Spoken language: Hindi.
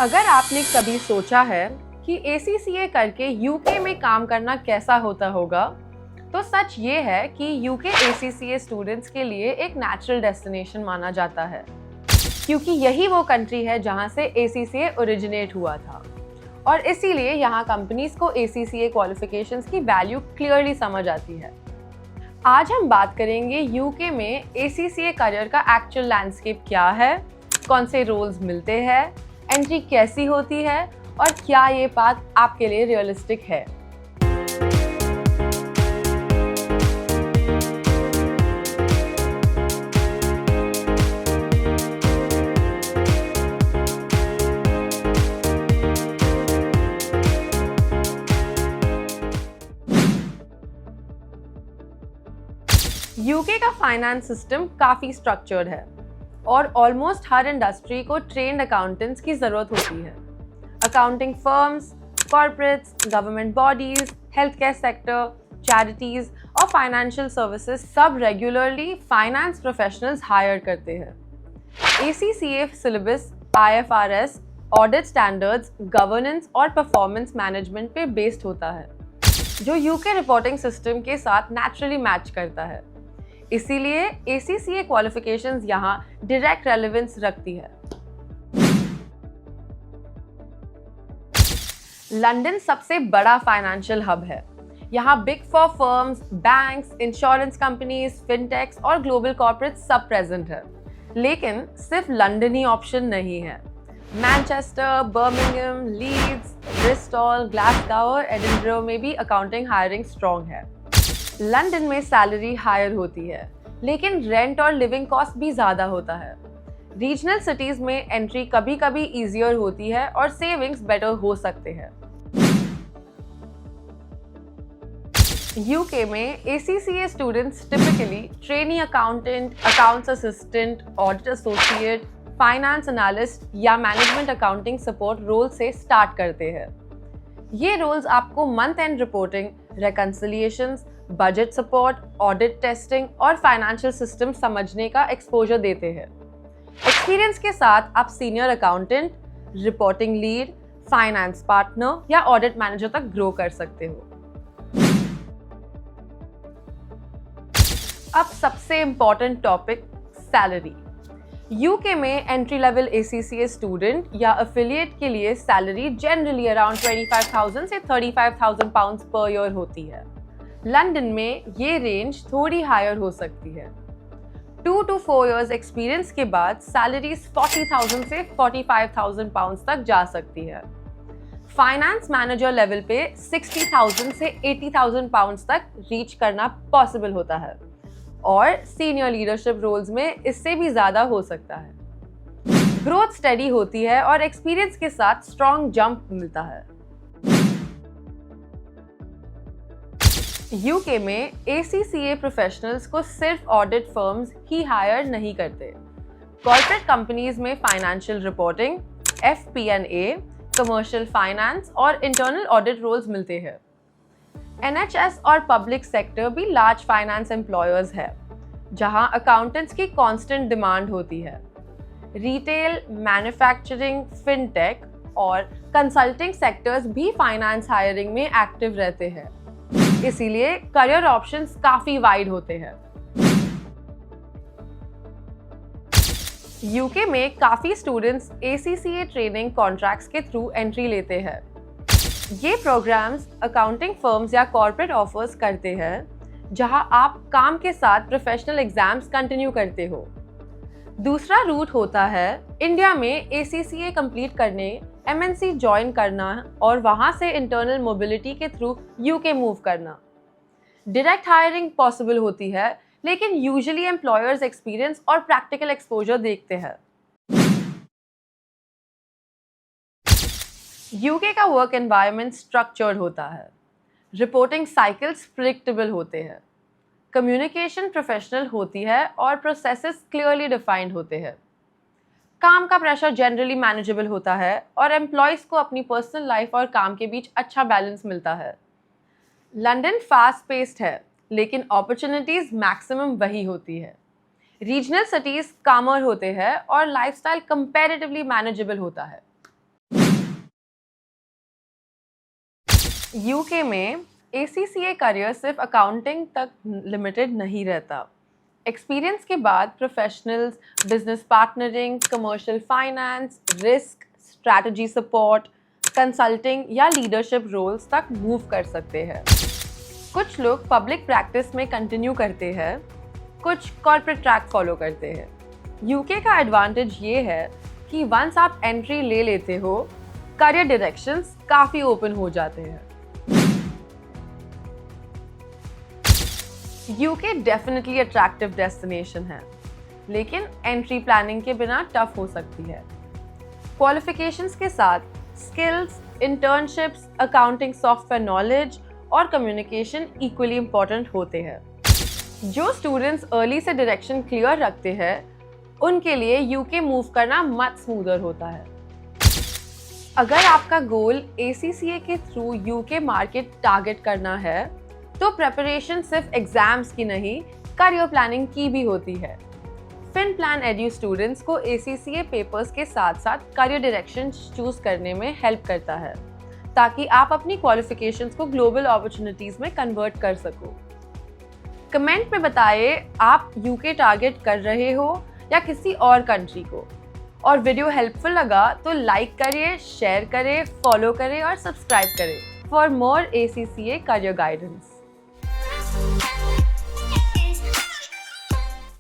अगर आपने कभी सोचा है कि ACCA करके यूके में काम करना कैसा होता होगा, तो सच ये है कि यूके ACCA स्टूडेंट्स के लिए एक नेचुरल डेस्टिनेशन माना जाता है, क्योंकि यही वो कंट्री है जहां से ACCA ओरिजिनेट हुआ था और इसीलिए यहाँ कंपनीज को ACCA क्वालिफिकेशंस की वैल्यू क्लियरली समझ आती है। आज हम बात करेंगे यूके में ACCA करियर का एक्चुअल लैंडस्केप क्या है, कौन से रोल्स मिलते हैं, एंट्री कैसी होती है और क्या ये बात आपके लिए रियलिस्टिक है। यूके का फाइनेंस सिस्टम काफ़ी स्ट्रक्चर्ड है और ऑलमोस्ट हर इंडस्ट्री को ट्रेन्ड अकाउंटेंट्स की ज़रूरत होती है। Accounting firms, corporates, government bodies, health care sector, charities और फाइनेंशियल सर्विसेज सब रेगुलरली फाइनेंस प्रोफेशनल्स हायर करते हैं। ACCA syllabus IFRS, audit standards, governance और परफॉर्मेंस मैनेजमेंट पे बेस्ड होता है, जो यूके रिपोर्टिंग सिस्टम के साथ नेचुरली मैच करता है। इसीलिए ACCA क्वालिफिकेशंस यहाँ डायरेक्ट रेलेवेंस रखती है। लंदन सबसे बड़ा फाइनेंशियल हब है। यहाँ big four firms, banks, insurance companies, फिनटेक्स और ग्लोबल कॉर्पोरेट्स सब प्रेजेंट है। लेकिन सिर्फ लंदन ही ऑप्शन नहीं है। Manchester, Birmingham, Leeds, Bristol, Glasgow और एडिनबरो में भी अकाउंटिंग हायरिंग स्ट्रॉन्ग है। लंदन में सैलरी हायर होती है, लेकिन रेंट और लिविंग कॉस्ट भी ज़्यादा होता है। रीजनल सिटीज़ में एंट्री कभी कभी ईजियर होती है और सेविंग्स बेटर हो सकते हैं। यूके में ACCA students typically trainee accountant, accounts assistant, audit associate, finance analyst या मैनेजमेंट अकाउंटिंग सपोर्ट रोल से स्टार्ट करते हैं। ये रोल्स आपको month end reporting, reconciliations, budget support, audit testing और फाइनेंशियल सिस्टम समझने का एक्सपोजर देते हैं। एक्सपीरियंस के साथ आप senior accountant, reporting lead, finance partner या ऑडिट मैनेजर तक ग्रो कर सकते हो। अब सबसे इम्पोर्टेंट टॉपिक, सैलरी। यूके में एंट्री लेवल ACCA स्टूडेंट या अफिलिएट के लिए सैलरी जनरली अराउंड 25,000 से 35,000 पाउंड्स पर ईयर होती है। लंदन में ये रेंज थोड़ी हायर हो सकती है। 2 to 4 इयर्स एक्सपीरियंस के बाद सैलरीज 40,000 से 45,000 पाउंड्स तक जा सकती है। फाइनेंस मैनेजर लेवल पे 60,000 से 80,000 पाउंड्स तक रीच करना पॉसिबल होता है और सीनियर लीडरशिप रोल्स में इससे भी ज़्यादा हो सकता है। ग्रोथ स्टडी होती है और एक्सपीरियंस के साथ स्ट्रॉन्ग जंप मिलता है। यूके में ACCA प्रोफेशनल्स को सिर्फ ऑडिट फर्म्स ही हायर नहीं करते। कॉर्पोरेट कंपनीज में financial reporting, FP&A, commercial finance और इंटरनल ऑडिट रोल्स मिलते हैं। NHS और पब्लिक सेक्टर भी लार्ज फाइनेंस एम्प्लॉयर्स है, जहां अकाउंटेंट्स की कांस्टेंट डिमांड होती है। रिटेल, मैन्युफैक्चरिंग, फिनटेक और कंसल्टिंग सेक्टर्स भी फाइनेंस हायरिंग में एक्टिव रहते हैं। इसीलिए करियर ऑप्शंस काफी वाइड होते हैं। यूके में काफी स्टूडेंट्स ACCA ट्रेनिंग कॉन्ट्रैक्ट्स के थ्रू एंट्री लेते हैं। ये प्रोग्राम्स अकाउंटिंग फर्म्स या कॉर्पोरेट ऑफर्स करते हैं, जहां आप काम के साथ प्रोफेशनल एग्जाम्स कंटिन्यू करते हो। दूसरा रूट होता है इंडिया में ACCA कंप्लीट करने, MNC ज्वाइन करना और वहां से इंटरनल मोबिलिटी के थ्रू यूके मूव करना। डायरेक्ट हायरिंग पॉसिबल होती है, लेकिन यूजुअली एम्प्लॉयर्स एक्सपीरियंस और प्रैक्टिकल एक्सपोजर देखते हैं। यूके का वर्क एनवायरनमेंट स्ट्रक्चर्ड होता है। रिपोर्टिंग साइकिल्स प्रिडिक्टेबल होते हैं, कम्युनिकेशन प्रोफेशनल होती है और प्रोसेसेस क्लियरली डिफाइंड होते हैं। काम का प्रेशर जनरली मैनेजेबल होता है और एम्प्लॉयज़ को अपनी पर्सनल लाइफ और काम के बीच अच्छा बैलेंस मिलता है। लंदन फास्ट पेस्ड है, लेकिन अपॉर्चुनिटीज़ मैक्सिमम वही होती है। रीजनल सिटीज़ कामर होते हैं और लाइफस्टाइल कंपैरेटिवली मैनेजेबल होता है। यूके में ACCA करियर सिर्फ अकाउंटिंग तक लिमिटेड नहीं रहता। एक्सपीरियंस के बाद professionals business partnering, commercial finance, risk, strategy support, consulting या लीडरशिप रोल्स तक मूव कर सकते हैं। कुछ लोग पब्लिक प्रैक्टिस में कंटिन्यू करते हैं, कुछ कॉर्पोरेट ट्रैक फॉलो करते हैं। यूके का एडवांटेज ये है कि वंस आप एंट्री ले लेते हो, करियर डायरेक्शंस काफ़ी ओपन हो जाते हैं। यूके डेफिनेटली अट्रैक्टिव डेस्टिनेशन है, लेकिन एंट्री प्लानिंग के बिना टफ हो सकती है। क्वालिफिकेशंस के साथ skills, internships, accounting software knowledge और कम्युनिकेशन इक्वली इम्पॉर्टेंट होते हैं। जो स्टूडेंट्स अर्ली से डायरेक्शन क्लियर रखते हैं, उनके लिए यूके मूव करना मच स्मूदर होता है। अगर आपका गोल ACCA के थ्रू यूके मार्केट टारगेट करना है, तो प्रेपरेशन सिर्फ एग्जाम्स की नहीं, करियर प्लानिंग की भी होती है। FinPlan Edu स्टूडेंट्स को ACCA पेपर्स के साथ साथ करियर डायरेक्शन चूज करने में हेल्प करता है, ताकि आप अपनी क्वालिफिकेशंस को ग्लोबल अपॉर्चुनिटीज में कन्वर्ट कर सको। कमेंट में बताइए आप यूके टारगेट कर रहे हो या किसी और कंट्री को। और वीडियो हेल्पफुल लगा तो लाइक करिए, शेयर करें, फॉलो करें और सब्सक्राइब करें for more ACCA career guidance.